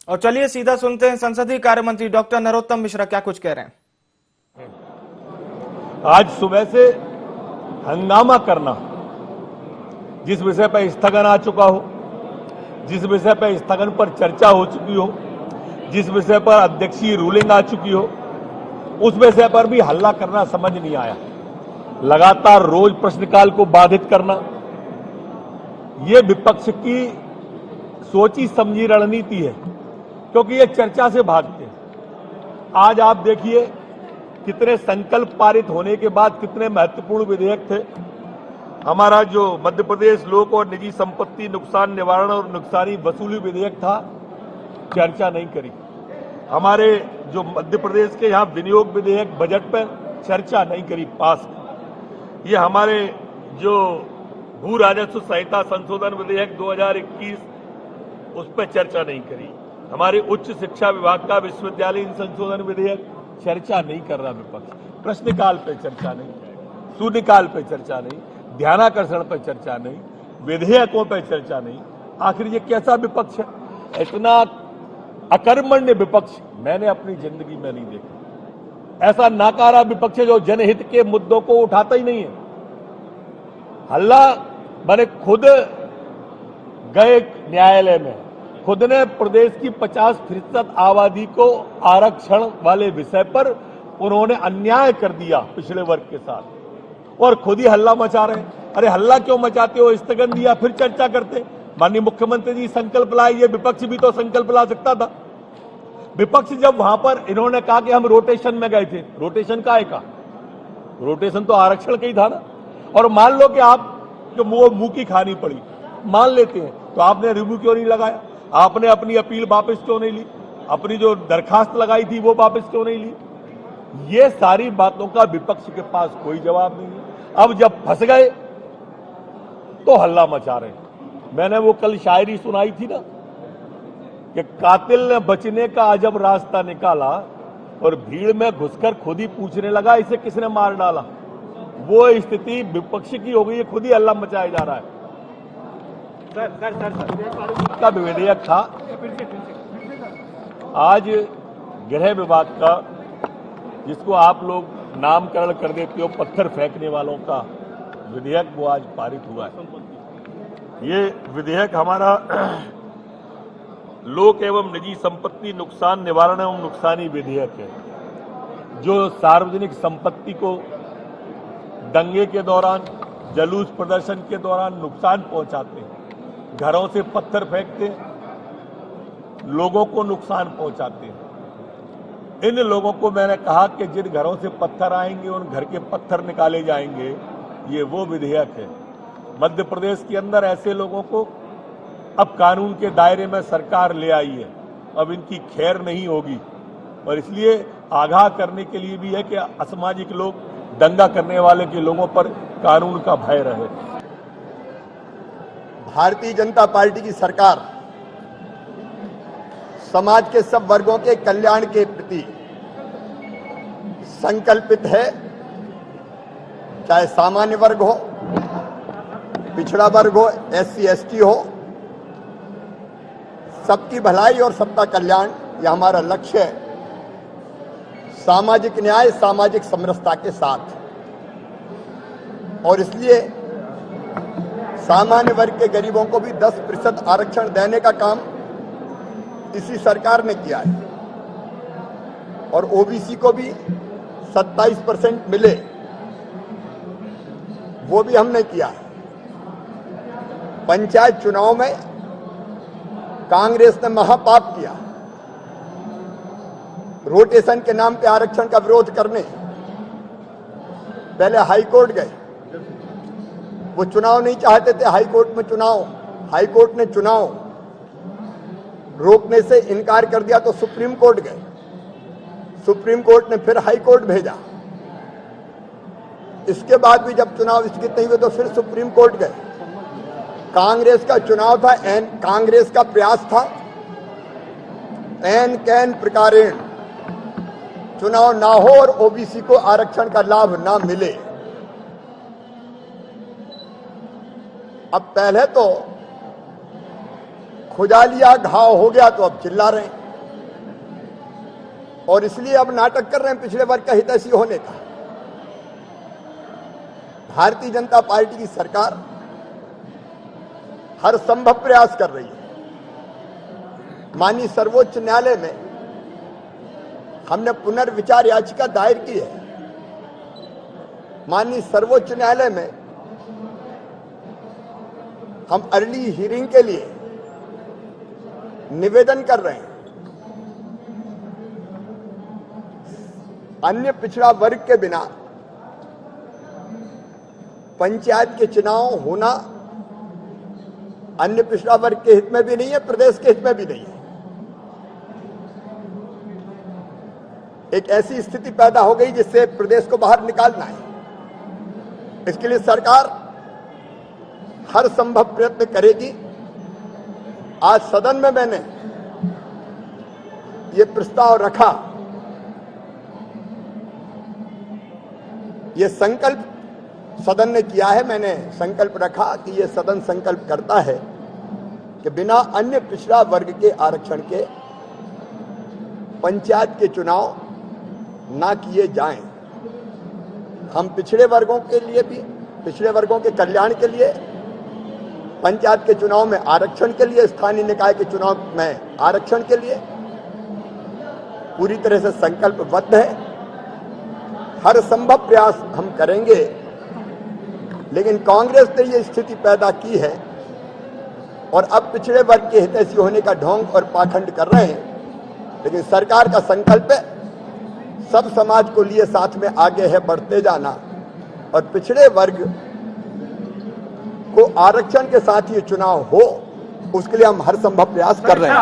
और चलिए सीधा सुनते हैं संसदीय कार्य मंत्री डॉक्टर नरोत्तम मिश्रा क्या कुछ कह रहे हैं। आज सुबह से हंगामा करना, जिस विषय पर स्थगन आ चुका हो, जिस विषय पर स्थगन पर चर्चा हो चुकी हो, जिस विषय पर अध्यक्षीय रूलिंग आ चुकी हो, उस विषय पर भी हल्ला करना समझ नहीं आया। लगातार रोज प्रश्नकाल को बाधित करना, यह विपक्ष की सोची समझी रणनीति है, क्योंकि ये चर्चा से भागते हैं। आज आप देखिए कितने संकल्प पारित होने के बाद कितने महत्वपूर्ण विधेयक थे। हमारा जो मध्य प्रदेश लोक और निजी संपत्ति नुकसान निवारण और नुकसानी वसूली विधेयक था, चर्चा नहीं करी। हमारे जो मध्य प्रदेश के यहाँ विनियोग विधेयक बजट पर चर्चा नहीं करी, पास। ये हमारे जो भू राजस्व संहिता संशोधन विधेयक 2021, उस पर चर्चा नहीं करी। हमारे उच्च शिक्षा विभाग का विश्वविद्यालय संशोधन विधेयक, चर्चा नहीं कर रहा विपक्ष। प्रश्नकाल पे चर्चा नहीं, शून्यकाल पे चर्चा नहीं, ध्यानाकर्षण पर चर्चा नहीं, विधेयकों पर चर्चा नहीं। आखिर ये कैसा विपक्ष है? इतना अकर्मण्य विपक्ष मैंने अपनी जिंदगी में नहीं देखा। ऐसा नाकारा विपक्ष है जो जनहित के मुद्दों को उठाता ही नहीं है। हल्ला मैंने खुद गए न्यायालय में, खुद ने प्रदेश की 50% आबादी को आरक्षण वाले विषय पर उन्होंने अन्याय कर दिया पिछड़े वर्ग के साथ, और खुद ही हल्ला मचा रहे हैं। अरे हल्ला क्यों मचाते हो? स्थगन दिया, फिर चर्चा करते। माननीय मुख्यमंत्री जी संकल्प लाए, ये विपक्ष भी तो संकल्प ला सकता था। विपक्ष जब वहां पर इन्होंने कहा कि हम रोटेशन में गए थे, रोटेशन का है का? रोटेशन तो आरक्षण का ही था ना। और मान लो कि आप जो मुंह की खानी पड़ी, मान लेते हैं, तो आपने रिव्यू क्यों नहीं लगाया? आपने अपनी अपील वापस क्यों नहीं ली? अपनी जो दरखास्त लगाई थी वो वापस क्यों नहीं ली? ये सारी बातों का विपक्ष के पास कोई जवाब नहीं है। अब जब फंस गए तो हल्ला मचा रहे हैं। मैंने वो कल शायरी सुनाई थी ना कि कातिल ने बचने का अजब रास्ता निकाला और भीड़ में घुसकर खुद ही पूछने लगा इसे किसने मार डाला। वो स्थिति विपक्ष की हो गई है, खुद ही हल्ला मचाया जा रहा है। का विधेयक था आज गृह विभाग का, जिसको आप लोग नामकरण कर देते हो पत्थर फेंकने वालों का विधेयक, वो आज पारित हुआ है। ये विधेयक हमारा लोक एवं निजी संपत्ति नुकसान निवारण एवं नुकसानी विधेयक है, जो सार्वजनिक संपत्ति को दंगे के दौरान, जुलूस प्रदर्शन के दौरान नुकसान पहुंचाते हैं, घरों से पत्थर फेंकते हैं, लोगों को नुकसान पहुंचाते हैं। इन लोगों को मैंने कहा कि जिन घरों से पत्थर आएंगे उन घर के पत्थर निकाले जाएंगे। ये वो विधेयक है। मध्य प्रदेश के अंदर ऐसे लोगों को अब कानून के दायरे में सरकार ले आई है। अब इनकी खैर नहीं होगी, और इसलिए आगाह करने के लिए भी है कि असामाजिक लोग, दंगा करने वाले के लोगों पर कानून का भय रहे। भारतीय जनता पार्टी की सरकार समाज के सब वर्गों के कल्याण के प्रति संकल्पित है। चाहे सामान्य वर्ग हो, पिछड़ा वर्ग हो, SC ST हो, सबकी भलाई और सबका कल्याण, यह हमारा लक्ष्य है। सामाजिक न्याय, सामाजिक समरसता के साथ, और इसलिए सामान्य वर्ग के गरीबों को भी 10% आरक्षण देने का काम इसी सरकार ने किया है, और OBC को भी 27% मिले, वो भी हमने किया है। पंचायत चुनाव में कांग्रेस ने महापाप किया, रोटेशन के नाम पे आरक्षण का विरोध करने। पहले हाईकोर्ट गए, वो चुनाव नहीं चाहते थे, हाईकोर्ट में चुनाव, हाईकोर्ट ने चुनाव रोकने से इनकार कर दिया, तो सुप्रीम कोर्ट गए, सुप्रीम कोर्ट ने फिर हाईकोर्ट भेजा। इसके बाद भी जब चुनाव स्थगित नहीं हुए तो फिर सुप्रीम कोर्ट गए। कांग्रेस का चुनाव था, कांग्रेस का प्रयास था एन कैन प्रकारेण चुनाव ना हो और OBC को आरक्षण का लाभ ना मिले। अब पहले तो खुजा लिया, घाव हो गया तो अब चिल्ला रहे हैं और इसलिए अब नाटक कर रहे हैं पिछड़े वर्ग का हितैषी होने का। भारतीय जनता पार्टी की सरकार हर संभव प्रयास कर रही है। माननीय सर्वोच्च न्यायालय में हमने पुनर्विचार याचिका दायर की है। माननीय सर्वोच्च न्यायालय में हम अर्ली हियरिंग के लिए निवेदन कर रहे हैं। अन्य पिछड़ा वर्ग के बिना पंचायत के चुनाव होना अन्य पिछड़ा वर्ग के हित में भी नहीं है, प्रदेश के हित में भी नहीं है। एक ऐसी स्थिति पैदा हो गई जिससे प्रदेश को बाहर निकालना है। इसके लिए सरकार हर संभव प्रयत्न करेगी। आज सदन में मैंने ये प्रस्ताव रखा, ये संकल्प सदन ने किया है। मैंने संकल्प रखा कि ये सदन संकल्प करता है कि बिना अन्य पिछड़ा वर्ग के आरक्षण के पंचायत के चुनाव ना किए जाएं। हम पिछड़े वर्गों के लिए भी, पिछड़े वर्गों के कल्याण के लिए, पंचायत के चुनाव में आरक्षण के लिए, स्थानीय निकाय के चुनाव में आरक्षण के लिए पूरी तरह से संकल्पबद्ध है। हर संभव प्रयास हम करेंगे, लेकिन कांग्रेस ने यह स्थिति पैदा की है और अब पिछड़े वर्ग के हितैषी होने का ढोंग और पाखंड कर रहे हैं। लेकिन सरकार का संकल्प है सब समाज को लिए साथ में आगे है बढ़ते जाना और पिछड़े वर्ग को आरक्षण के साथ ये चुनाव हो, उसके लिए हम हर संभव प्रयास कर रहे हैं।